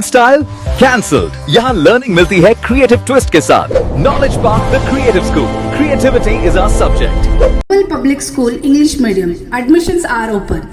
Style cancelled. यहाँ learning मिलती है क्रिएटिव ट्विस्ट के साथ। Knowledge park the creative school, creativity is our subject. Public School English Medium. Admissions are open.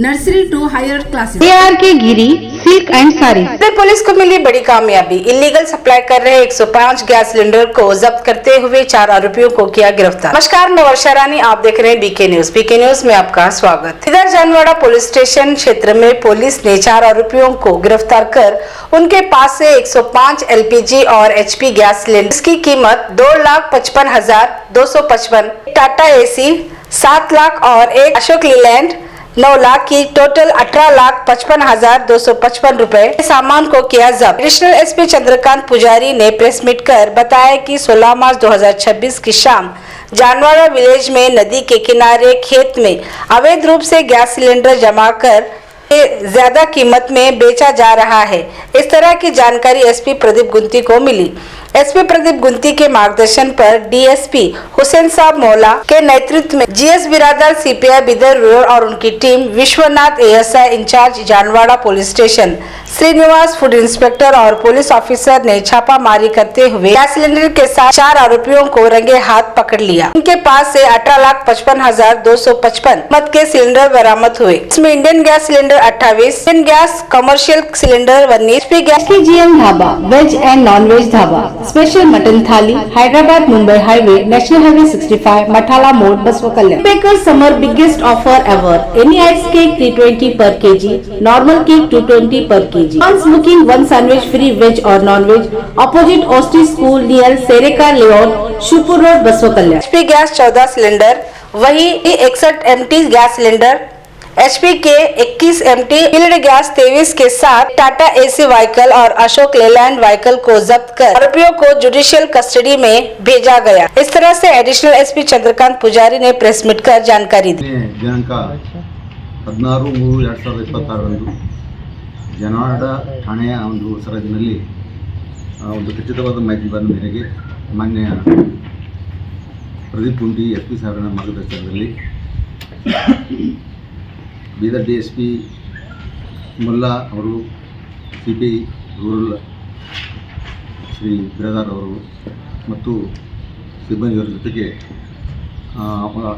Nursery to higher classes. K Giri silk and sari. उत्तर police को मिली बड़ी कामयाबी। इलीगल सप्लाई कर रहे 105 गैस सिलेंडर को जब्त करते हुए 4 आरोपियों को किया गिरफ्तार। नमस्कार, मैं वर्षा रानी, आप देख रहे हैं बीके न्यूज। बीके न्यूज में आपका स्वागत। इधर जानवाड़ा पुलिस स्टेशन क्षेत्र में पुलिस ने 4 आरोपियों को गिरफ्तार कर उनके पास से 105 एलपीजी और एचपी गैस सिलेंडर की कीमत 2,55,255, टाटा एसी 7 लाख और एक अशोक लीलैंड 9 लाख की टोटल 18,55,255 रुपए सामान को किया जब्त। एडिशनल एसपी चंद्रकांत पुजारी ने प्रेस मीट कर बताया कि 16 मार्च 2026 की शाम जानवाड़ा विलेज में नदी के किनारे खेत में अवैध रूप से गैस सिलेंडर जमा कर ज्यादा कीमत में बेचा जा रहा है। इस तरह की जानकारी एसपी प्रदीप गुंती को मिली। एसपी प्रदीप गुंती के मार्गदर्शन पर डीएसपी हुसैन साहब मौला के नेतृत्व में जीएस बिरादर सीपीआई बिदर रोड और उनकी team Vishwanath ASI incharge Janwada police station, Srinivas food inspector और पुलिस ऑफिसर ने छापामारी करते हुए गैस सिलेंडर के साथ 4 आरोपियों को रंगे हाथ पकड़ लिया। उनके पास से 18,55,255 मत के सिलेंडर बरामद हुए। इसमें Indian gas cylinder 28, Indian gas commercial cylinder 19, GM dhaba veg and non veg dhaba, special mutton thali, Hyderabad Mumbai highway, national highway 65, Mathala मोड़, Basavakalyan. Baker summer biggest offer ever, any ice cake 320 per KG, normal cake 220 per KG. Once booking 1 sandwich free veg or non-veg, opposite Osti School near Sereka Leon, Shupur Road, बसवा कल्याण। HP gas 14 cylinder, वही 61 MT gas cylinder, HP के 21 MT field gas 23 के साथ Tata AC vehicle और Ashok Leyland vehicle को जब्त कर आरोपियों को जुडिशियल कस्टडी में भेजा गया। इस तरह से एडिशनल एसपी चंद्रकांत पुजारी ने प्रेस मीट कर जानकारी दी। दिनांक 16/3/2026 ಜನವಾಡ ಠಾಣೆಯ ಒಂದು ಸರಹದ್ದಿನಲ್ಲಿ ಒಂದು ಖಚಿತವಾದ ಮಾಹಿತಿ ಬಂದ ಮೇರೆಗೆ ಮಾನ್ಯ ಪ್ರದೀಪ್ ಗುಂಟಿ ಎಸ್ ಪಿ ಸಾಹೇಬರ ಮಾರ್ಗದರ್ಶನದಲ್ಲಿ ಬೀದರ್ ಡಿಎಸ್ಪಿ ಮುಲ್ಲಾ ಅವರು, ಸಿಪಿಐ ರೂರಲ್ ಶ್ರೀ ಬಿರಾದಾರ್ ಅವರು ಮತ್ತು ಸಿಬ್ಬಂದಿಯವರ ಜೊತೆಗೆ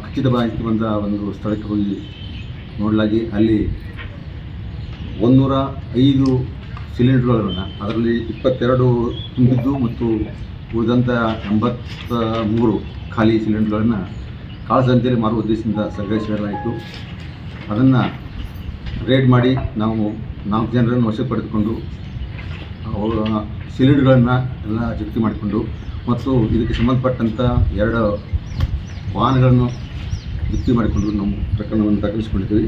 ಖಚಿತ ಮಾಹಿತಿ ಬಂದ ಒಂದು ಸ್ಥಳಕ್ಕೆ ಹೋಗಿ ನೋಡಲಾಗಿ ಅಲ್ಲಿ 105 ಸಿಲಿಂಡರ್ಗಳನ್ನು, ಅದರಲ್ಲಿ 22 ತುಂಬಿದ್ದು ಮತ್ತು ಉಳಿದಂಥ 83 ಖಾಲಿ ಸಿಲಿಂಡರ್ಗಳನ್ನು ಕಾಳಸಂತೆಯಲ್ಲಿ ಮಾರುವ ಉದ್ದೇಶದಿಂದ ಸಂಗ್ರಹಿಸಲಾಯಿತು. ಅದನ್ನು ರೇಡ್ ಮಾಡಿ ನಾವು 4 ಜನರನ್ನು ವಶಕ್ಕೆ ಪಡೆದುಕೊಂಡು ಸಿಲಿಂಡರ್ಗಳನ್ನು ಎಲ್ಲ ಜಪ್ತಿ ಮಾಡಿಕೊಂಡು ಮತ್ತು ಇದಕ್ಕೆ ಸಂಬಂಧಪಟ್ಟಂಥ 2 ವಾಹನಗಳನ್ನು ಜಪ್ತಿ ಮಾಡಿಕೊಂಡು ನಾವು ಪ್ರಕರಣವನ್ನು ದಾಖಲಿಸಿಕೊಂಡಿದ್ದೀವಿ.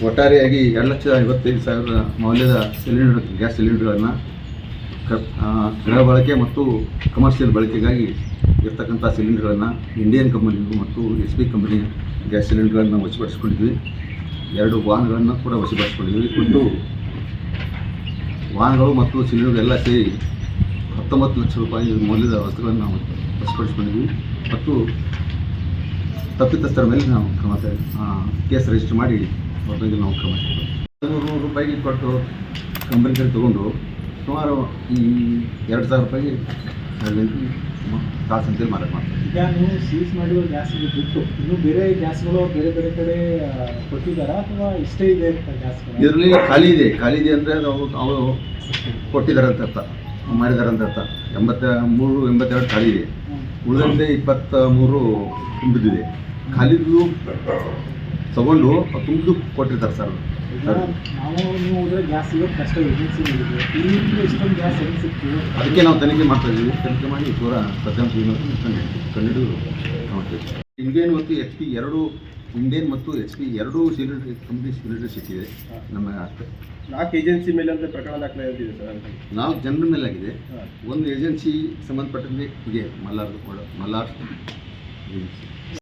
ಒಟ್ಟಾರೆಯಾಗಿ 2,55,000 ಮೌಲ್ಯದ ಗ್ಯಾಸ್ ಸಿಲಿಂಡರ್ಗಳನ್ನು ಗೃಹ ಬಳಕೆ ಮತ್ತು ಕಮರ್ಷಿಯಲ್ ಬಳಕೆಗಾಗಿ ಇರ್ತಕ್ಕಂಥ ಸಿಲಿಂಡರ್ಗಳನ್ನು ಇಂಡಿಯನ್ ಕಂಪನಿಗೂ ಮತ್ತು ಎಚ್.ಪಿ. ಕಂಪನಿ ಗ್ಯಾಸ್ ಸಿಲಿಂಡರ್ಗಳನ್ನು ವಶಪಡಿಸಿಕೊಂಡಿದ್ವಿ. 2 ವಾಹನಗಳನ್ನು ಕೂಡ ವಶಪಡಿಸಿಕೊಂಡಿದ್ವಿ. ಒಟ್ಟು ವಾಹನಗಳು ಮತ್ತು ಸಿಲಿಂಡರ್ ಎಲ್ಲ ಸೇರಿ 19 ಲಕ್ಷ ರೂಪಾಯಿ ಮೌಲ್ಯದ ವಸ್ತುಗಳನ್ನು ನಾವು ವಶಪಡಿಸಿಕೊಂಡಿದ್ವಿ ಮತ್ತು ತಪ್ಪಿತಸ್ಥರ ಮೇಲೆ ನಾವು ಕೇಸ್ ರಿಜಿಸ್ಟರ್ ಮಾಡಿ ಅವ್ರ ಬಗ್ಗೆ ನಾವು ಕ್ರಮ 300 ರೂಪಾಯಿಗೆ ಕೊಟ್ಟು ಕಂಪನಿಗಳು ತೊಗೊಂಡು ಸುಮಾರು ಈ 2,000 ರೂಪಾಯಿಗೆ ಕಾಳಸಂತೆಯಲ್ಲಿ ಮಾರಾಟ ಮಾಡ್ತಾರೆ. ಈಗ ನೀವು ಸೀಸ್ ಮಾಡಿರೋ ಗ್ಯಾಸಿಗೆ ಬಿಟ್ಟು ಇನ್ನೂ ಬೇರೆ ಗ್ಯಾಸ್ಗಳು ಬೇರೆ ಬೇರೆ ಕಡೆ ಕೊಟ್ಟಿದ್ದಾರಾ ಅಥವಾ ಇಷ್ಟೇ ಇದೆ ಗ್ಯಾಸ್ಗಳು? ಇದರಲ್ಲಿ ಖಾಲಿ ಇದೆ ಅಂದರೆ ಅವರು ಕೊಟ್ಟಿದ್ದಾರೆ ಅಂತ ಅರ್ಥ, ಮಾಡಿದ್ದಾರೆ ಅಂತ ಅರ್ಥ. 82 ಖಾಲಿ ಇದೆ, ಉಳಿದಂತೆ 23 ತುಂಬಿದ್ದಿದೆ. ಖಾಲಿದು ತಗೊಂಡು ತುಂಬಿದು ಕೊಟ್ಟಿರ್ತಾರೆ ಸರ್. ನೀವು ಹೋದರೆ ಗ್ಯಾಸ್ ಸಿಗೋದು ಕಷ್ಟ, ಏಜೆನ್ಸಿ ಇಲ್ಲಿಂದ ಇಷ್ಟೊಂದು ಗ್ಯಾಸ್ ಹೆಂಗೆ ಸಿಕ್ತು? ಅದಕ್ಕೆ ನಾವು ತನಿಖೆ ಮಾಡ್ತಾ ಇದ್ದೀವಿ. ತನಿಖೆ ಮಾಡಿ ಪೂರ ಸತ್ಯಾಂಶ ಕಂಡು ನೋಡ್ತೀವಿ. ಇಂಡಿಯನ್ ಮತ್ತು ಎಚ್.ಪಿ. 2 ಇಂಡಿಯನ್ ಮತ್ತು ಎಚ್.ಪಿ. 2 ಸಿಲಿಂಡರ್ ಕಂಪ್ನಿ ಸಿಲಿಂಡರ್ ಸಿಕ್ಕಿದೆ ನಮ್ಮ ಅಷ್ಟೇ. 4 ಏಜೆನ್ಸಿ ಮೇಲೆ ಅಂತ ಪ್ರಕರಣ ದಾಖಲೆ ಇದೆ ಸರ್. 4 ಜನರ ಮೇಲೆ ಆಗಿದೆ. ಒಂದು ಏಜೆನ್ಸಿ ಸಂಬಂಧಪಟ್ಟಂತೆ ಇದೆ, ಮಲ್ಲಾರ್ ಏಜೆನ್ಸಿ.